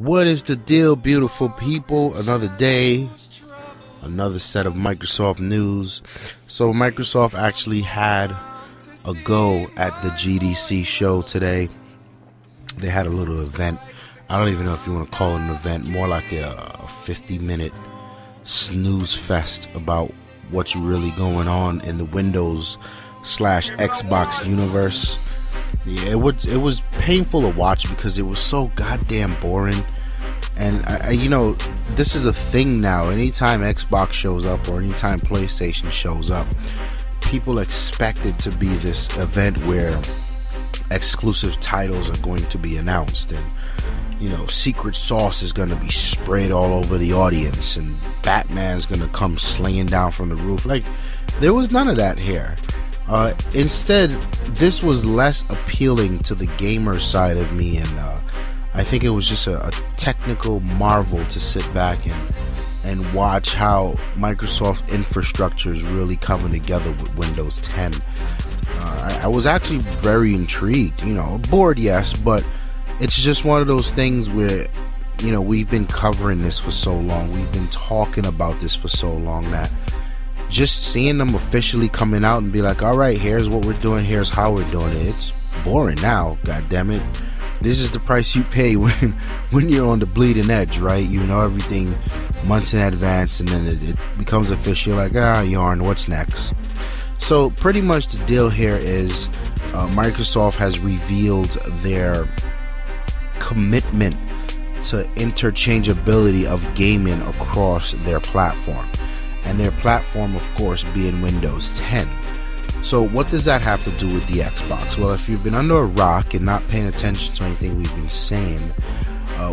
What is the deal, beautiful people? Another day, another set of Microsoft news. So Microsoft actually had a go at the GDC show today. They had a little event. I don't even know if you want to call it an event, more like a 50-minute snooze fest about what's really going on in the Windows/Xbox universe. Yeah, it was painful to watch because it was so goddamn boring. And I this is a thing now. Anytime Xbox shows up or anytime PlayStation shows up, people expect it to be this event where exclusive titles are going to be announced, and secret sauce is going to be sprayed all over the audience, and Batman's going to come slinging down from the roof. Like, there was none of that here. Instead, this was less appealing to the gamer side of me, and I think it was just a technical marvel to sit back and watch how Microsoft infrastructure is really coming together with Windows 10. I was actually very intrigued, bored, yes, but it's just one of those things where, we've been covering this for so long, we've been talking about this for so long that just seeing them officially coming out and be like, all right, here's what we're doing, here's how we're doing it, it's boring now, goddammit. This is the price you pay when you're on the bleeding edge, right? You know everything months in advance, and then it becomes official, like, yarn, what's next? So pretty much the deal here is Microsoft has revealed their commitment to interchangeability of gaming across their platform. And their platform, of course, being Windows 10. So what does that have to do with the Xbox? Well, if you've been under a rock and not paying attention to anything we've been saying,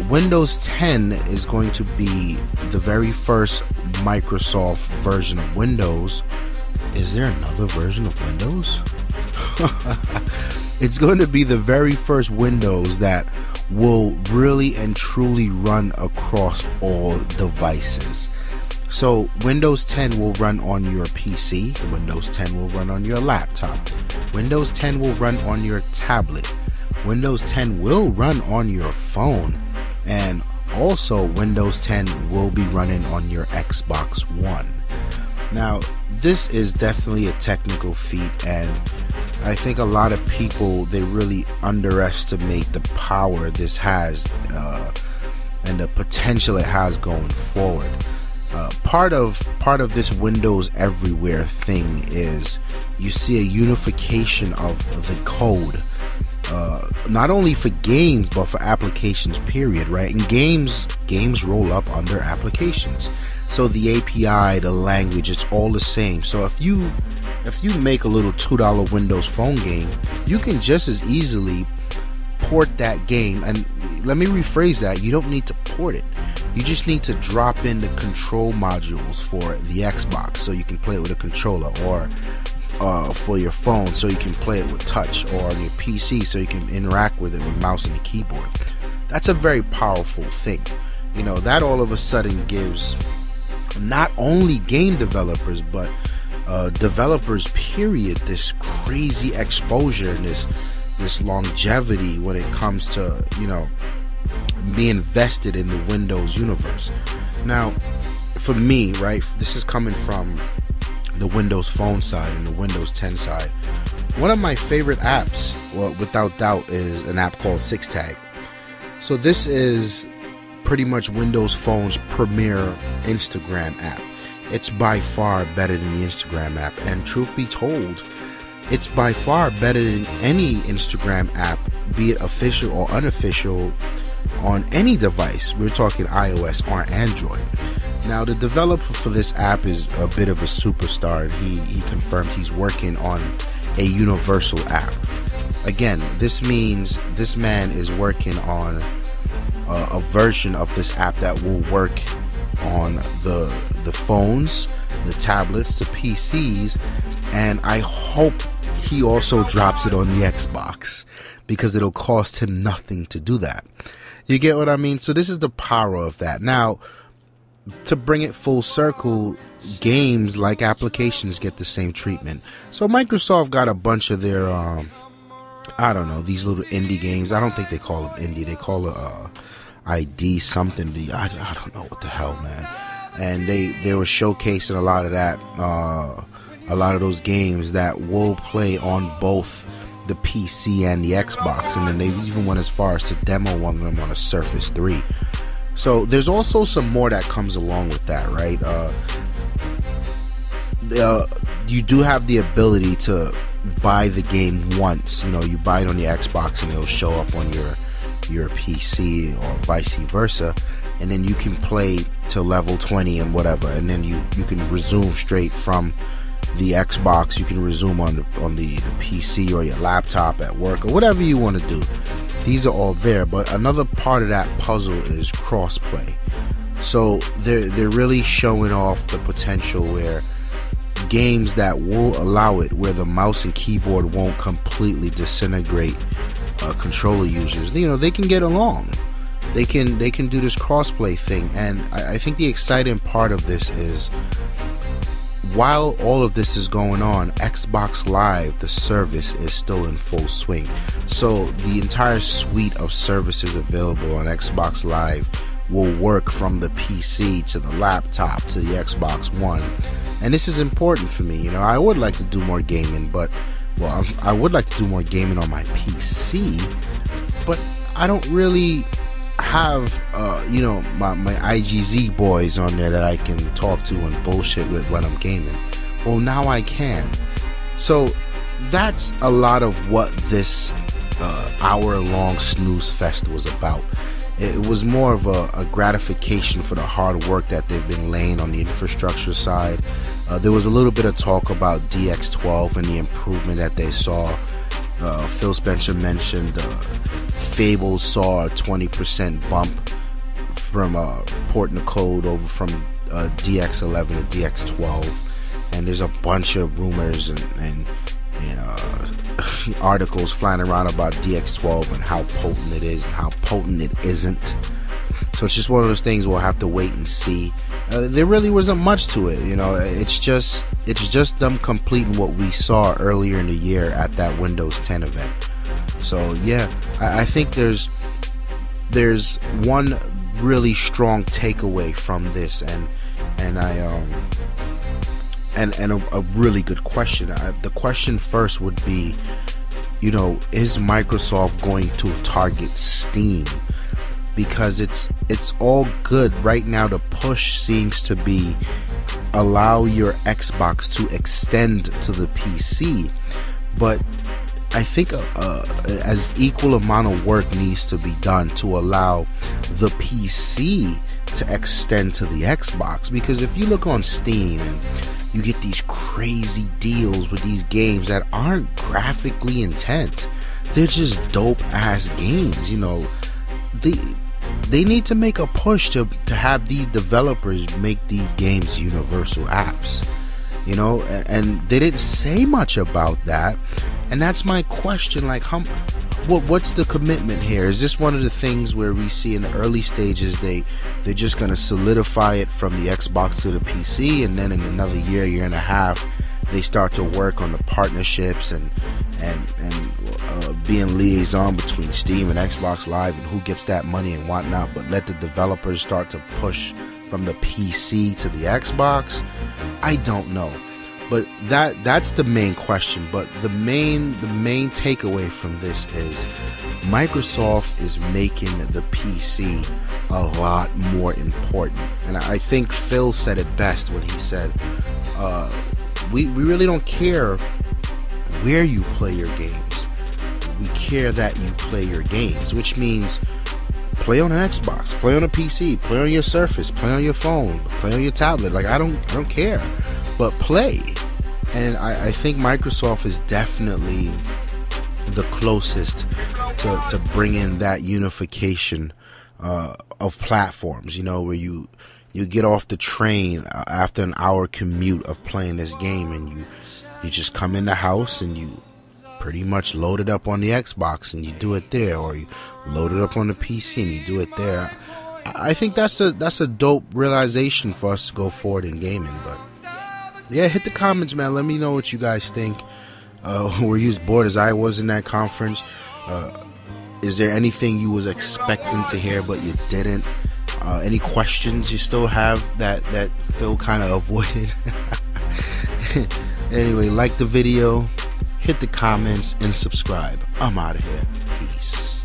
Windows 10 is going to be the very first Microsoft version of Windows. Is there another version of Windows? It's going to be the very first Windows that will really and truly run across all devices. So Windows 10 will run on your PC, Windows 10 will run on your laptop, Windows 10 will run on your tablet, Windows 10 will run on your phone, and also Windows 10 will be running on your Xbox One. Now, this is definitely a technical feat, and I think a lot of people, they really underestimate the power this has and the potential it has going forward. Part of this Windows everywhere thing is you see a unification of the code, not only for games but for applications, period, right? And games roll up under applications, so the API, the language, it's all the same. So if you make a little $2 Windows Phone game, you can just as easily port that game. And let me rephrase that, you don't need to port it, you just need to drop in the control modules for the Xbox so you can play it with a controller, or for your phone so you can play it with touch, or on your PC so you can interact with it with mouse and a keyboard. That's a very powerful thing. That all of a sudden gives not only game developers but developers, period, this crazy exposure and this longevity when it comes to be invested in the Windows universe. Now, for me, right, this is coming from the Windows Phone side and the Windows 10 side. One of my favorite apps, well, without doubt, is an app called SixTag. So this is pretty much Windows Phone's premier Instagram app. It's by far better than the Instagram app, and truth be told, it's by far better than any Instagram app, be it official or unofficial, on any device. We're talking iOS or Android. Now, the developer for this app is a bit of a superstar. He confirmed he's working on a universal app. Again, this means this man is working on a version of this app that will work on the phones, the tablets, the PCs, and I hope he also drops it on the Xbox, because it'll cost him nothing to do that. You get what I mean? So this is the power of that. Now, to bring it full circle, games like applications get the same treatment. So Microsoft got a bunch of their these little indie games. I don't think they call them indie. They call it ID something. I don't know what the hell, man. And they were showcasing a lot of that, a lot of those games that will play on both the PC and the Xbox, and then they even went as far as to demo one of them on a Surface 3. So there's also some more that comes along with that, right? You do have the ability to buy the game once. You know, you buy it on the Xbox and it'll show up on your PC or vice versa, and then you can play to level 20 and whatever, and then you can resume straight from the Xbox. You can resume on the PC or your laptop at work or whatever you want to do. These are all there, but another part of that puzzle is crossplay. So they're really showing off the potential where games that will allow it, where the mouse and keyboard won't completely disintegrate controller users. You know, they can get along. They can do this crossplay thing, and I think the exciting part of this is, while all of this is going on, Xbox Live, the service, is still in full swing. So the entire suite of services available on Xbox Live will work from the PC to the laptop to the Xbox One. And this is important for me. You know, I would like to do more gaming, but, well, I would like to do more gaming on my PC, but I don't really have you know, my IGZ boys on there that I can talk to and bullshit with when I'm gaming. Well, now I can. So that's a lot of what this hour-long snooze fest was about. It was more of a gratification for the hard work that they've been laying on the infrastructure side. There was a little bit of talk about DX12 and the improvement that they saw. Phil Spencer mentioned Fable saw a 20% bump from porting the code over from DX11 to DX12, and there's a bunch of rumors and articles flying around about DX12 and how potent it is and how potent it isn't. So it's just one of those things we'll have to wait and see. There really wasn't much to it, you know. It's just them completing what we saw earlier in the year at that Windows 10 event. So yeah, I think there's one really strong takeaway from this, and a really good question. The question first would be, you know, is Microsoft going to target Steam? Because it's all good right now. The push seems to be allow your Xbox to extend to the PC, but I think as equal amount of work needs to be done to allow the PC to extend to the Xbox. Because if you look on Steam and you get these crazy deals with these games that aren't graphically intense, they're just dope ass games, you know. They need to make a push to have these developers make these games universal apps, you know, and they didn't say much about that. And that's my question, like, what's the commitment here? Is this one of the things where we see in the early stages they're just going to solidify it from the Xbox to the PC, and then in another year and a half they start to work on the partnerships and being liaison between Steam and Xbox Live and who gets that money and whatnot, but let the developers start to push from the PC to the Xbox? I don't know. But that's the main question. But the main takeaway from this is Microsoft is making the PC a lot more important. And I think Phil said it best when he said, we really don't care where you play your games. We care that you play your games, which means play on an Xbox, play on a PC, play on your Surface, play on your phone, play on your tablet. Like, I don't care, but play. And I think Microsoft is definitely the closest to bringing that unification of platforms, you know, where you get off the train after an hour commute of playing this game, and you just come in the house and you pretty much load it up on the Xbox and you do it there, or you load it up on the PC and you do it there. I think that's a dope realization for us to go forward in gaming. But yeah, hit the comments, man. Let me know what you guys think. Were you as bored as I was in that conference? Is there anything you was expecting to hear but you didn't? Any questions you still have that Phil kind of avoided? Anyway, like the video, hit the comments, and subscribe. I'm out of here. Peace.